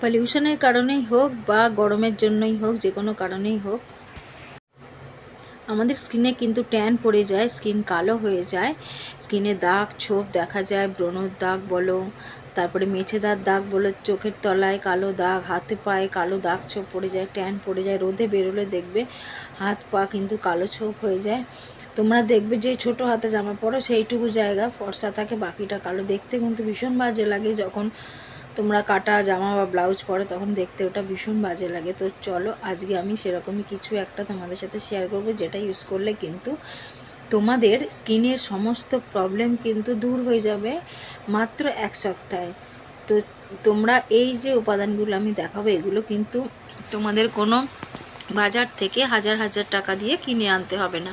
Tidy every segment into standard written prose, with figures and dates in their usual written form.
পলিউশনের কারণেই হোক বা গরমের জন্যই হোক, যে কোনো কারণেই হোক, আমাদের স্কিনে কিন্তু ট্যান পড়ে যায়, স্কিন কালো হয়ে যায়, স্কিনে দাগ ছোপ দেখা যায়, ব্রণর দাগ বলো, তারপরে মেছেদার দাগ বলো, চোখের তলায় কালো দাগ, হাতে পায়ে কালো দাগ ছোপ পড়ে যায়, ট্যান পড়ে যায়। রোদে বেরোলে দেখবে হাত পা কিন্তু কালো ছোপ হয়ে যায়। তোমরা দেখবে যে ছোট হাতে জামা পরো সেইটুকু জায়গা ফর্সা থাকে, বাকিটা কালো। দেখতে কিন্তু ভীষণ বাজে লাগে যখন তোমরা কাটা জামা বা ব্লাউজ পরো, তখন দেখতে ওটা ভীষণ বাজে লাগে। তো চলো আজকে আমি সেরকমই কিছু একটা তোমাদের সাথে শেয়ার করব, যেটা ইউজ করলে কিন্তু তোমাদের স্কিনের সমস্ত প্রবলেম কিন্তু দূর হয়ে যাবে মাত্র 1 সপ্তাহে। তো তোমরা এই যে উপাদানগুলো আমি দেখাবো, এগুলো কিন্তু তোমাদের কোনো বাজার থেকে হাজার হাজার টাকা দিয়ে কিনে আনতে হবে না।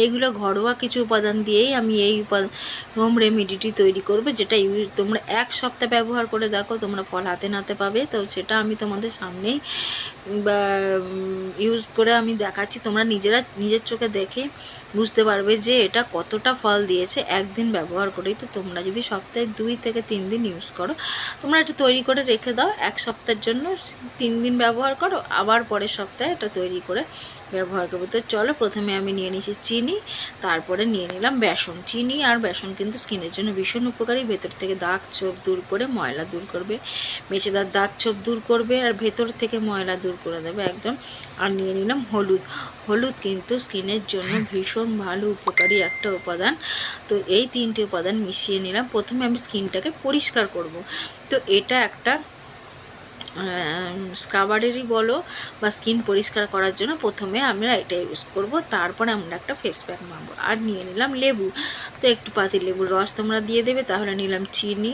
এগুলো ঘরোয়া কিছু উপাদান দিয়েই আমি এই হোম রেমিডিটি তৈরি করব, যেটা তোমরা 1 সপ্তাহ ব্যবহার করে দেখো, তোমরা ফল হাতে নাতে পাবে। তো সেটা আমি তোমাদের সামনেই ইউজ করে আমি দেখাচ্ছি, তোমরা নিজের চোখে দেখে বুঝতে পারবে যে এটা কতটা ফল দিয়েছে একদিন ব্যবহার করেই। তো তোমরা যদি সপ্তাহে 2 থেকে 3 দিন ইউজ করো, তোমরা এটা তৈরি করে রেখে দাও 1 সপ্তাহের জন্য, 3 দিন ব্যবহার করো, আবার পরের সপ্তাহে এটা তৈরি করে ব্যবহার করবো। তো চলো, প্রথমে আমি নিয়ে নিয়েছি চিনি, তারপরে নিয়ে নিলাম বেসন। চিনি আর বেসন কিন্তু স্কিনের জন্য ভীষণ উপকারী, ভেতর থেকে দাগ ছোপ দূর করে ময়লা দূর করবে, মেছেদার দাগ ছোপ দূর করবে, আর ভেতর থেকে ময়লা দূর করে দেবে একদম। আর নিয়ে নিলাম হলুদ। হলুদ কিন্তু স্কিনের জন্য ভীষণ ভালো উপকারী একটা উপাদান। তো এই 3টে উপাদান মিশিয়ে নিলাম। প্রথমে আমি স্কিনটাকে পরিষ্কার করব। তো এটা একটা স্ক্রাবারেরই বলো বা স্কিন পরিষ্কার করার জন্য প্রথমে আমরা এটা ইউজ করব, তারপরে আমরা একটা ফেস প্যাক মাখবো। আর নিয়ে নিলাম লেবু। তো একটু পাতি লেবুর রস তোমরা দিয়ে দেবে। তাহলে নিলাম চিনি,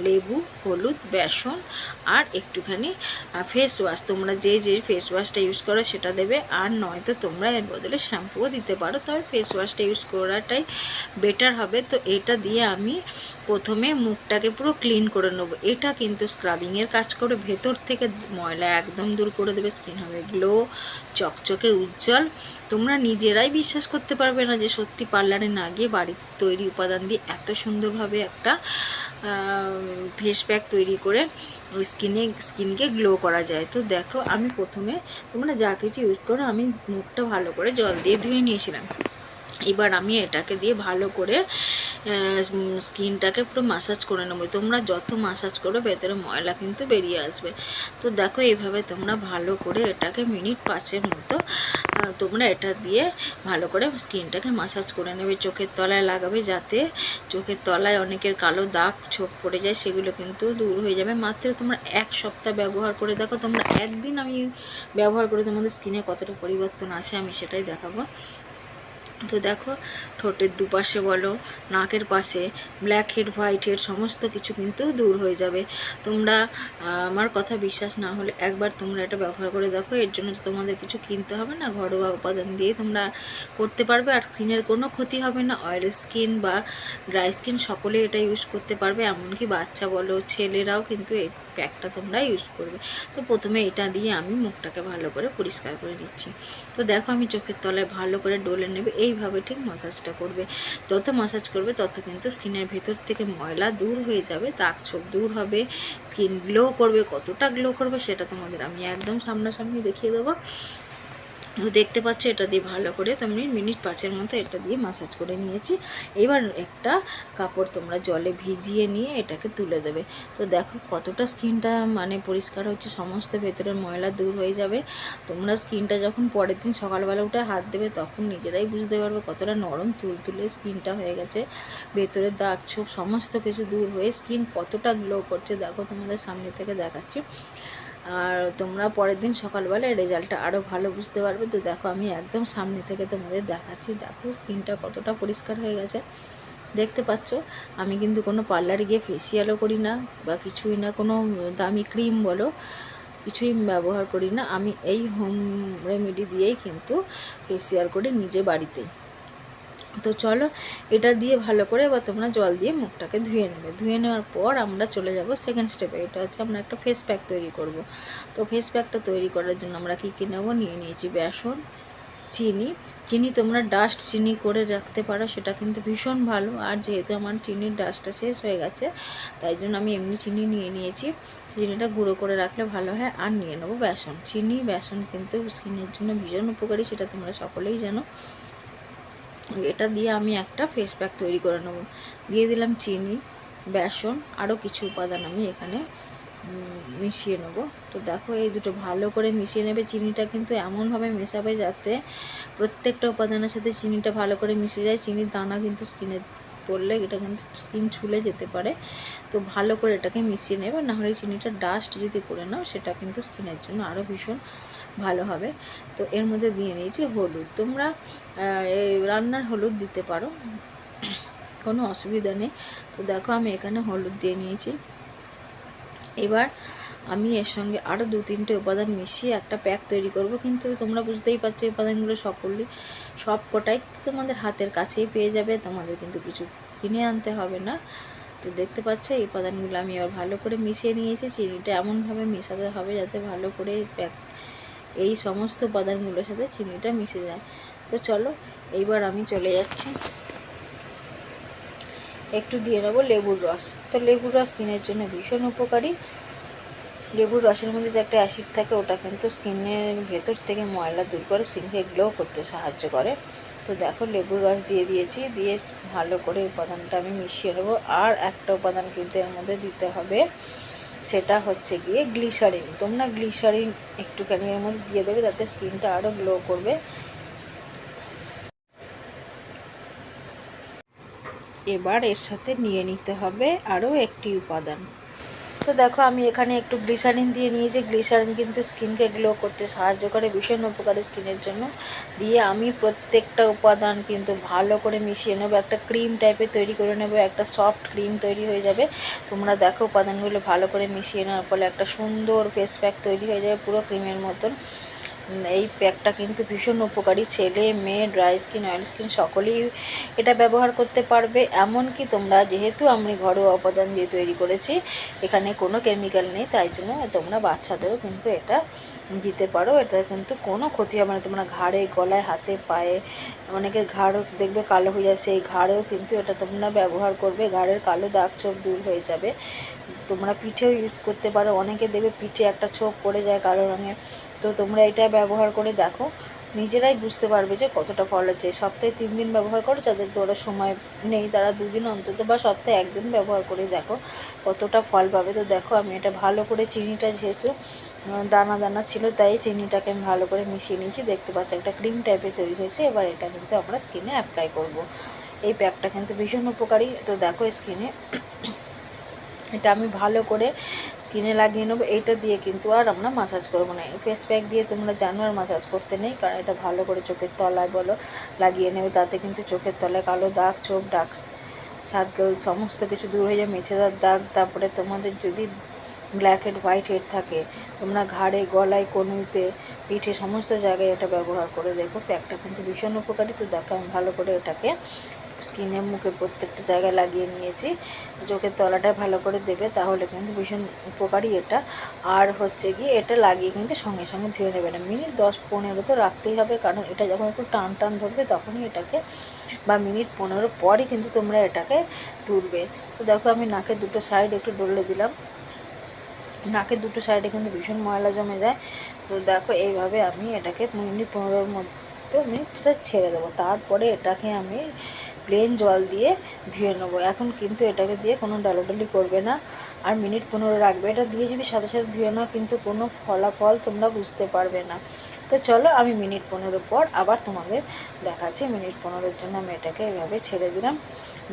লেবু, হলুদ, বেসন আর একটুখানি ফেস ওয়াশ। তোমরা যে ফেস ওয়াশটা ইউজ করো সেটা দেবে, আর নয়তো তোমরা এর বদলে শ্যাম্পুও দিতে পারো, তবে ফেস ওয়াশটা ইউজ করাটাই বেটার হবে। তো এটা দিয়ে আমি প্রথমে মুখটাকে পুরো ক্লিন করে নেবো। এটা কিন্তু স্ক্রাবিংয়ের কাজ করে, ভেতর থেকে ময়লা একদম দূর করে দেবে, স্কিন হবে গ্লো, চকচকে উজ্জ্বল। তোমরা নিজেরাই বিশ্বাস করতে পারবে না যে সত্যি পার্লারে না গিয়ে বাড়ির তৈরি উপাদান দিয়ে এত সুন্দরভাবে একটা ফেস প্যাক তৈরি করে স্কিনকে গ্লো করা যায়। তো দেখো, আমি প্রথমে তোমরা যা কিছু ইউজ করো, আমি মুখটা ভালো করে জল দিয়ে ধুয়ে নিয়েছিলাম। এবার আমি এটাকে দিয়ে ভালো করে স্কিনটাকে পুরো মাসাজ করে নেবো। তোমরা যত মাসাজ করো ভেতরে ময়লা কিন্তু বেরিয়ে আসবে। তো দেখো, এইভাবে তোমরা ভালো করে এটাকে মিনিট 5-এর মতো তোমরা এটা দিয়ে ভালো করে স্কিনটাকে মাসাজ করে নেবে। চোখের তলায় লাগাবে, যাতে চোখের তলায় অনেকের কালো দাগ ছোপ পড়ে যায়, সেগুলো কিন্তু দূর হয়ে যাবে। মাত্র তোমরা 1 সপ্তাহ ব্যবহার করে দেখো। তোমরা একদিন আমি ব্যবহার করে তোমাদের স্কিনে কতটা পরিবর্তন আসে আমি সেটাই দেখাবো। তো দেখো, ঠোঁটের দুপাশে বলো, নাকের পাশে ব্ল্যাক হেড, হোয়াইট হেড সমস্ত কিছু কিন্তু দূর হয়ে যাবে। তোমরা আমার কথা বিশ্বাস না হলে একবার তোমরা এটা ব্যবহার করে দেখো। এর জন্য তোমাদের কিছু কিনতে হবে না, ঘরোয়া উপাদান দিয়ে তোমরা করতে পারবে, আর স্কিনের কোনো ক্ষতি হবে না। অয়েল স্কিন বা ড্রাই স্কিন সকলে এটা ইউজ করতে পারবে, এমনকি বাচ্চা বলো, ছেলেরাও কিন্তু এই প্যাকটা তোমরা ইউজ করবে। তো প্রথমে এটা দিয়ে আমি মুখটাকে ভালো করে পরিষ্কার করে নিচ্ছি। তো দেখো, আমি চোখের তলায় ভালো করে ডলে নেবে, এইভাবে ঠিক মাসাজটা করবে। যত মাসাজ করবে তত কিন্তু স্কিনের ভেতর থেকে ময়লা দূর হয়ে যাবে, দাগ ছোপ দূর হবে, স্কিন গ্লো করবে। কতটা গ্লো করবে সেটা তোমাদের আমি একদম সামনাসামনি দেখিয়ে দেবো। তো দেখতে পাচ্ছ, এটা দিয়ে ভালো করে তুমি মিনিট 5-এর মতো এটা দিয়ে মাসাজ করে নিয়েছি। এবার একটা কাপড় তোমরা জলে ভিজিয়ে নিয়ে এটাকে তুলে দেবে। তো দেখো কতটা স্কিনটা মানে পরিষ্কার হচ্ছে, সমস্ত ভেতরের ময়লা দূর হয়ে যাবে। তোমরা স্কিনটা যখন পরের দিন সকালবেলা উঠে হাত দেবে, তখন নিজেরাই বুঝতে পারবে কতটা নরম তুলতুলে স্কিনটা হয়ে গেছে, ভেতরের দাগ ছোপ সমস্ত কিছু দূর হয়ে স্কিন কতটা গ্লো করছে। দেখো, তোমাদের সামনে থেকে দেখাচ্ছি, আর তোমরা পরের দিন সকালবেলা রেজাল্টটা আরও ভালো বুঝতে পারবে। তো দেখো, আমি একদম সামনে থেকে তোমাদের দেখাচ্ছি। দেখো স্কিনটা কতটা পরিষ্কার হয়ে গেছে, দেখতে পাচ্ছ। আমি কিন্তু কোনো পার্লারে গিয়ে ফেসিয়ালও করি না বা কিছুই না, কোনো দামি ক্রিম বলো কিছুই ব্যবহার করি না। আমি এই হোম রেমেডি দিয়েই কিন্তু ফেসিয়াল করি নিজে বাড়িতেই। তো চলো, এটা দিয়ে ভালো করে এবার তোমরা জল দিয়ে মুখটাকে ধুয়ে নেবে। ধুয়ে নেওয়ার পর আমরা চলে যাব সেকেন্ড স্টেপে। এটা হচ্ছে আমরা একটা ফেস প্যাক তৈরি করব। তো ফেস প্যাকটা তৈরি করার জন্য আমরা কী কী নেবো, নিয়ে নিয়েছি বেসন, চিনি, চিনি তোমরা ডাস্ট চিনি করে রাখতে পারো, সেটা কিন্তু ভীষণ ভালো। আর যেহেতু আমার চিনির ডাস্টটা শেষ হয়ে গেছে, তাই জন্য আমি এমনি চিনি নিয়ে নিয়েছি। চিনিটা গুঁড়ো করে রাখলে ভালো হয়। আর নিয়ে নেবো বেসন। চিনি বেসন কিন্তু স্কিনের জন্য ভীষণ উপকারী, সেটা তোমরা সকলেই জানো। এটা দিয়ে আমি একটা ফেস প্যাক তৈরি করে নেবো। দিয়ে দিলাম চিনি, বেসন, আরও কিছু উপাদান আমি এখানে মিশিয়ে নেবো। তো দেখো এই দুটো ভালো করে মিশিয়ে নেবে। চিনিটা কিন্তু এমনভাবে মেশাবে যাতে প্রত্যেকটা উপাদানের সাথে চিনিটা ভালো করে মিশে যায়। চিনির দানা কিন্তু স্কিনে পড়লে এটা কিন্তু স্কিন ছুলে যেতে পারে। তো ভালো করে এটাকে মিশিয়ে নেবে, নাহলে চিনিটা ডাস্ট যদি করে নাও সেটা কিন্তু স্কিনের জন্য আরও ভীষণ ভালো হবে। তো এর মধ্যে দিয়ে নিয়েছি হলুদ। তোমরা রান্নার হলুদ দিতে পারো, কোনো অসুবিধা নেই। তো দেখো আমি এখানে হলুদ দিয়ে নিয়েছি। এবার আমি এর সঙ্গে আরও 2-3টে উপাদান মিশিয়ে একটা প্যাক তৈরি করব। কিন্তু তোমরা বুঝতেই পারছো এই উপাদানগুলো সব কটাই তোমাদের হাতের কাছেই পেয়ে যাবে, তোমাদের কিন্তু কিছু কিনে আনতে হবে না। তো দেখতে পাচ্ছ এই উপাদানগুলো আমি আবার ভালো করে মিশিয়ে নিয়েছি। চিনিটা এমনভাবে মেশাতে হবে যাতে ভালো করে এই সমস্ত উপাদানগুলোর সাথে চিনিটা মিশে যায়। তো চলো এইবার আমি চলে যাচ্ছি, একটু দিয়ে নেবো লেবুর রস। তো লেবুর রস স্কিনের জন্য ভীষণ উপকারী। লেবুর রসের মধ্যে যে একটা অ্যাসিড থাকে, ওটা কিন্তু স্কিনের ভেতর থেকে ময়লা দূর করে স্কিনকে গ্লো করতে সাহায্য করে। তো দেখো লেবুর রস দিয়ে দিয়েছি, দিয়ে ভালো করে উপাদানটা আমি মিশিয়ে নেবো। আর একটা উপাদান কিন্তু এর মধ্যে দিতে হবে, সেটা হচ্ছে গিয়ে গ্লিসারিন। তোমরা গ্লিসারিন একটুখানি এর মধ্যে দিয়ে দেবে, তাতে স্কিনটা আরও গ্লো করবে। এবার এর সাথে নিয়ে নিতে হবে আরও একটি উপাদান। তো দেখো আমি এখানে একটু গ্লিসারিন দিয়ে নিয়েছি। গ্লিসারিন কিন্তু স্কিনকে গ্লো করতে সাহায্য করে, ভীষণ উপকারী স্কিনের জন্য। দিয়ে আমি প্রত্যেকটা উপাদান কিন্তু ভালো করে মিশিয়ে নেবো, একটা ক্রিম টাইপের তৈরি করে নেবো, একটা সফট ক্রিম তৈরি হয়ে যাবে। তোমরা দেখো উপাদানগুলো ভালো করে মিশিয়ে নেওয়ার ফলে একটা সুন্দর ফেস প্যাক তৈরি হয়ে যাবে, পুরো ক্রিমের মতন। এই প্যাকটা কিন্তু ভীষণ উপকারী। ছেলে মেয়ে, ড্রাই স্কিন, অয়েল স্কিন সকলেই এটা ব্যবহার করতে পারবে। এমনকি তোমরা, যেহেতু আমি ঘরোয়া উপাদান দিয়ে তৈরি করেছি, এখানে কোনো কেমিক্যাল নেই, তাই জন্য তোমরা বাচ্চাদেরও কিন্তু এটা দিতে পারো। এটা কিন্তু কোনো ক্ষতি হবে না। তোমরা ঘাড়ে, গলায়, হাতে, পায়ে, অনেকের ঘাড়ও দেখবে কালো হয়ে যায়, সেই ঘাড়েও কিন্তু এটা তোমরা ব্যবহার করবে। ঘাড়ের কালো দাগ ছোপ দূর হয়ে যাবে। তোমরা পিঠেও ইউজ করতে পারো। অনেকে দেবে পিঠে একটা ছোপ পড়ে যায় কালো রঙের। তো তোমরা এটা ব্যবহার করে দেখো, নিজেরাই বুঝতে পারবে যে কতটা ফল হচ্ছে। সপ্তাহে 3 দিন ব্যবহার করো, যাদের ধরো সময় নেই তারা 2 দিন অন্তত বা সপ্তাহে 1 দিন ব্যবহার করে দেখো কতটা ফল পাবে। তো দেখো আমি এটা ভালো করে, চিনিটা যেহেতু দানা দানা ছিল তাই চিনিটাকে আমি ভালো করে মিশিয়ে নিয়েছি। দেখতে পাচ্ছি একটা ক্রিম টাইপের তৈরি হয়েছে। এবার এটা কিন্তু আমরা স্কিনে অ্যাপ্লাই করব। এই প্যাকটা কিন্তু ভীষণ উপকারী। তো দেখো স্কিনে এটা আমি ভালো করে স্কিনে লাগিয়ে নেবো। এইটা দিয়ে কিন্তু আর আমরা মাসাজ করবো না। ফেস প্যাক দিয়ে তোমরা জানো আর মাসাজ করতে নেই, কারণ এটা ভালো করে চোখের তলায় বলো লাগিয়ে নেবে। তাতে কিন্তু চোখের তলায় কালো দাগ ছোপ, ডার্ক সার্কেল সমস্ত কিছু দূর হয়ে যায়, মেছেদার দাগ। তারপরে তোমাদের যদি ব্ল্যাক হেড, হোয়াইট হেড থাকে, তোমরা ঘাড়ে, গলায়, কনুইতে, পিঠে সমস্ত জায়গায় এটা ব্যবহার করে দেখো। প্যাকটা কিন্তু ভীষণ উপকারী। তো দেখো আমি ভালো করে এটাকে স্কিনে, মুখে প্রত্যেকটা জায়গায় লাগিয়ে নিয়েছি। চোখের তলাটায় ভালো করে দেবে, তাহলে কিন্তু ভীষণ উপকারী এটা। আর হচ্ছে গিয়ে এটা লাগিয়ে কিন্তু সঙ্গে সঙ্গে ধুয়ে নেবে না, মিনিট 10-15 তো রাখতেই হবে, কারণ এটা যখন একটু টান টান ধরবে তখনই এটাকে, বা মিনিট 15 পরই কিন্তু তোমরা এটাকে তুলবে। তো দেখো আমি নাকের দুটো সাইড একটু ডলে দিলাম। নাকের দুটো সাইডে কিন্তু ভীষণ ময়লা জমে যায়। তো দেখো এইভাবে আমি এটাকে মিনিট 15-র মতো মিনিটটা ছেড়ে দেবো। তারপরে এটাকে আমি প্লেন জল দিয়ে ধুয়ে নেবো। এখন কিন্তু এটাকে দিয়ে কোনো ডলাডলি করবে না, আর মিনিট 15 রাখবে। এটা দিয়ে যদি সাথে সাথে ধুয়ে নাও কিন্তু কোনো ফলাফল তোমরা বুঝতে পারবে না। তো চলো আমি মিনিট 15 পর আবার তোমাদের দেখাচ্ছি। মিনিট 15-র জন্য আমি এটাকে এভাবে ছেড়ে দিলাম।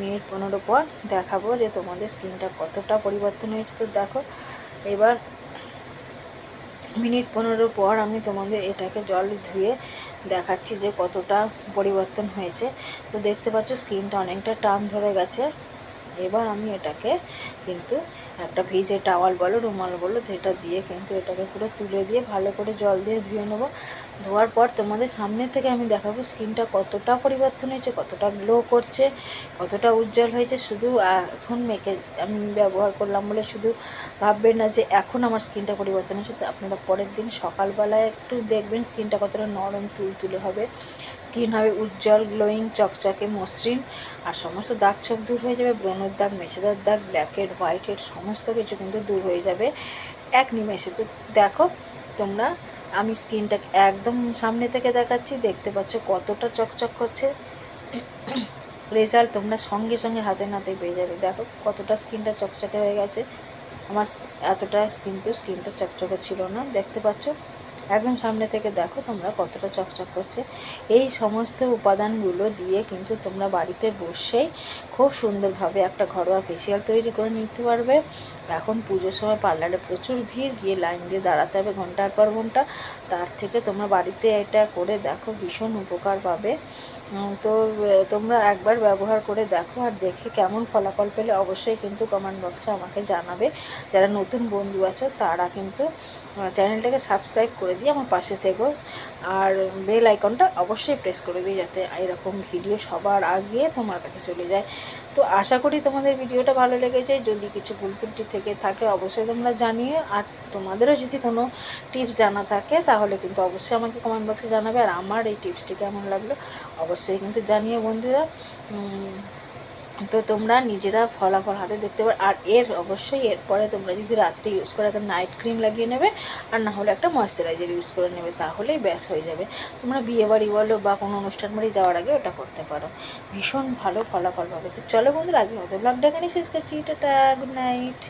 মিনিট 15 পর দেখাবো যে তোমাদের স্কিনটা কতটা পরিবর্তন হয়েছে। তো দেখো এবার মিনিট 15 পর আমি তোমাদের এটাকে জল ধুয়ে দেখাচ্ছি যে কতটা পরিবর্তন হয়েছে। তো দেখতে পাচ্ছ স্কিনটা অনেকটা টান ধরে গেছে। এবার আমি এটাকে কিন্তু একটা ভিজে টাওয়াল বলো, রুমাল বলো, যেটা দিয়ে কিন্তু এটাকে পুরো তুলে দিয়ে ভালো করে জল দিয়ে ধুয়ে নেবো। ধোয়ার পর তোমাদের সামনে থেকে আমি দেখাবো স্কিনটা কতটা পরিবর্তন হয়েছে, কতটা গ্লো করছে, কতটা উজ্জ্বল হয়েছে। শুধু এখন মেখে আমি ব্যবহার করলাম বলে শুধু ভাববেন না যে এখন আমার স্কিনটা পরিবর্তন হয়েছে। তো আপনারা পরের দিন সকালবেলায় একটু দেখবেন স্কিনটা কতটা নরম তুলতুলে হবে। স্কিন হবে উজ্জ্বল, গ্লোয়িং, চকচকে, মসৃণ, আর সমস্ত দাগ ছোপ দূর হয়ে যাবে। ব্রণের দাগ, মেছেদার দাগ, ব্ল্যাক হেড, হোয়াইট হেড সমস্ত কিছু কিন্তু দূর হয়ে যাবে এক নিমেষে। তো দেখো তোমরা, আমি স্কিনটাকে একদম সামনে থেকে দেখাচ্ছি, দেখতে পাচ্ছ কতটা চকচক করছে। রেজাল্ট তোমরা সঙ্গে সঙ্গে হাতে নাতে পেয়ে যাবে। দেখো কতটা স্কিনটা চকচকে হয়ে গেছে। আমার এতটা স্কিনটা চকচকে ছিল না, দেখতে পাচ্ছ একদম সামনে থেকে দেখো তোমরা কতটা চকচক করছে। এই সমস্ত উপাদানগুলো দিয়ে কিন্তু তোমরা বাড়িতে বসেই খুব সুন্দরভাবে একটা ঘরোয়া ফেসিয়াল তৈরি করে নিতে পারবে। এখন পুজোর সময় পার্লারে প্রচুর ভিড়, গিয়ে লাইন দিয়ে দাঁড়াতে হবে ঘন্টার পর ঘন্টা। তার থেকে তোমরা বাড়িতে এটা করে দেখো, ভীষণ উপকার পাবে। তো তোমরা একবার ব্যবহার করে দেখো, আর দেখে কেমন ফলাফল পেলে অবশ্যই কিন্তু কমেন্ট বক্সে আমাকে জানাবে। যারা নতুন বন্ধু আছো তারা কিন্তু চ্যানেলটাকে সাবস্ক্রাইব করে দিয়ে আমার পাশে থেকো, আর বেল আইকনটা অবশ্যই প্রেস করে দিই, যাতে এরকম ভিডিও সবার আগে তোমার কাছে চলে যায়। তো আশা করি তোমাদের ভিডিওটা ভালো লেগেছে। যদি কিছু ভুল ত্রুটি থেকে থাকে অবশ্যই তোমরা জানিয়ে, আর তোমাদেরও যদি কোনো টিপস জানা থাকে তাহলে কিন্তু অবশ্যই আমাকে কমেন্ট বক্সে জানাবে। আর আমার এই টিপসটি কেমন লাগলো অবশ্যই কিন্তু জানিয়ে বন্ধুরা। তো তোমরা নিজেরা ফলাফল হাতে দেখতে পারো। আর অবশ্যই এরপরে তোমরা যদি রাত্রে ইউজ করে একটা নাইট ক্রিম লাগিয়ে নেবে, আর না হলে একটা ময়েশ্চারাইজার ইউজ করে নেবে, তাহলেই ব্যাস হয়ে যাবে। তোমরা বিয়েবাড়ি বলো বা কোনো অনুষ্ঠান বাড়ি যাওয়ার আগে ওটা করতে পারো, ভীষণ ভালো ফলাফল পাবে। তো চলো বন্ধুরা, আজকের মতো ব্লগটা এখানে শেষ করছি। Tata, good night.